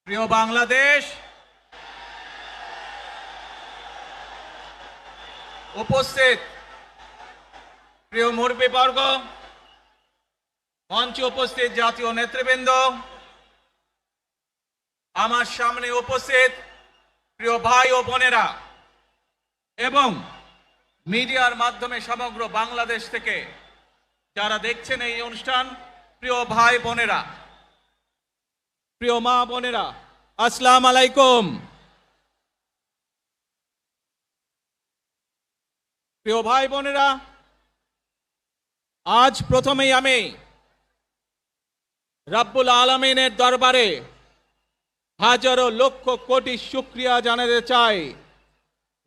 প্রিয় বাংলাদেশ, উপস্থিত প্রিয় মুরব্বীবর্গ, মঞ্চে উপস্থিত জাতীয় নেতৃবৃন্দ, আমার সামনে উপস্থিত প্রিয় ভাই ও বোনেরা এবং মিডিয়ার মাধ্যমে সমগ্র বাংলাদেশ থেকে যারা দেখছেন এই অনুষ্ঠান, প্রিয় ভাই বোনেরা, প্রিয় মা বোনেরা, আসসালামু আলাইকুম। প্রিয় ভাই বোনেরা, আজ প্রথমেই আমি রব্বুল আলামিনের দরবারে হাজারো লক্ষ কোটি শুকরিয়া জানাতে চাই।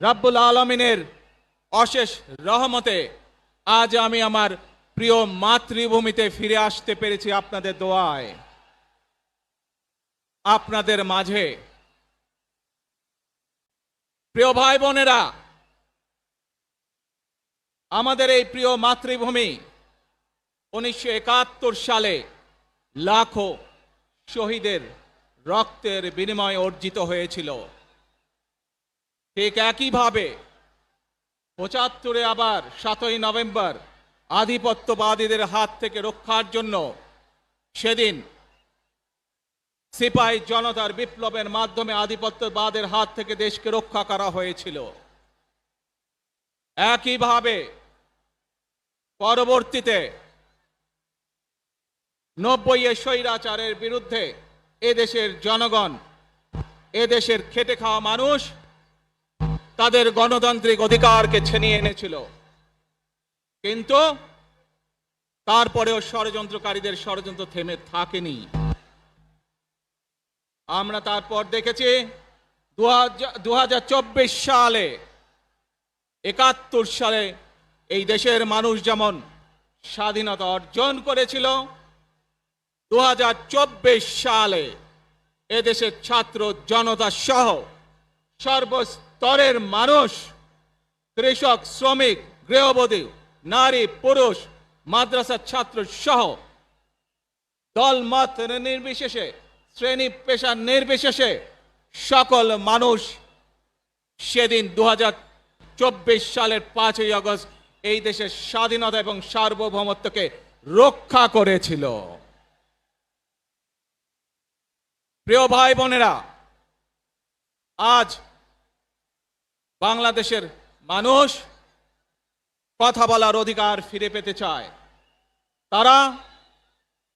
রব্বুল আলামিনের অশেষ রহমতে আজ আমি আমার প্রিয় মাতৃভূমিতে ফিরে আসতে পেরেছি আপনাদের দোয়ায়। আপনাদের মাঝে প্রিয় ভাই বোনেরা, আমাদের এই প্রিয় মাতৃভূমি 1971 সালে লাখো শহীদের রক্তের বিনিময়ে অর্জিত হয়েছিল। ঠিক একইভাবে 75-এ আবার 7ই নভেম্বর আধিপত্যবাদীদের হাত থেকে রক্ষার জন্য সেদিন সিপাহী জনতার বিপ্লবের মাধ্যমে আধিপত্যবাদের হাত থেকে দেশকে রক্ষা করা হয়েছিল। একইভাবে পরবর্তীতে 90-এ স্বৈরাচারের বিরুদ্ধে এদেশের জনগণ, এদেশের খেটে খাওয়া মানুষ তাদের গণতান্ত্রিক অধিকারকে ছিনিয়ে এনেছিল। কিন্তু তারপরেও ষড়যন্ত্রকারীদের ষড়যন্ত্র থেমে থাকেনি। আমরা তারপর দেখেছি 2024 সালে, 71 সালে এই দেশের মানুষ যেমন স্বাধীনতা অর্জন করেছিল, 2024 সালে এদেশের ছাত্র জনতা সহ সর্বস্তরের মানুষ, কৃষক, শ্রমিক, গৃহবধূ, নারী, পুরুষ, মাদ্রাসার ছাত্র সহ দলমত নির্বিশেষে, শ্রেণী পেশা নির্বিশেষে সকল মানুষ সেদিন 2024 সালের 5ই আগস্ট এই দেশের স্বাধীনতা এবং সার্বভৌমত্বকে রক্ষা করেছিল। প্রিয় ভাই বোনেরা, আজ বাংলাদেশের মানুষ কথা বলার অধিকার ফিরে পেতে চায়। তারা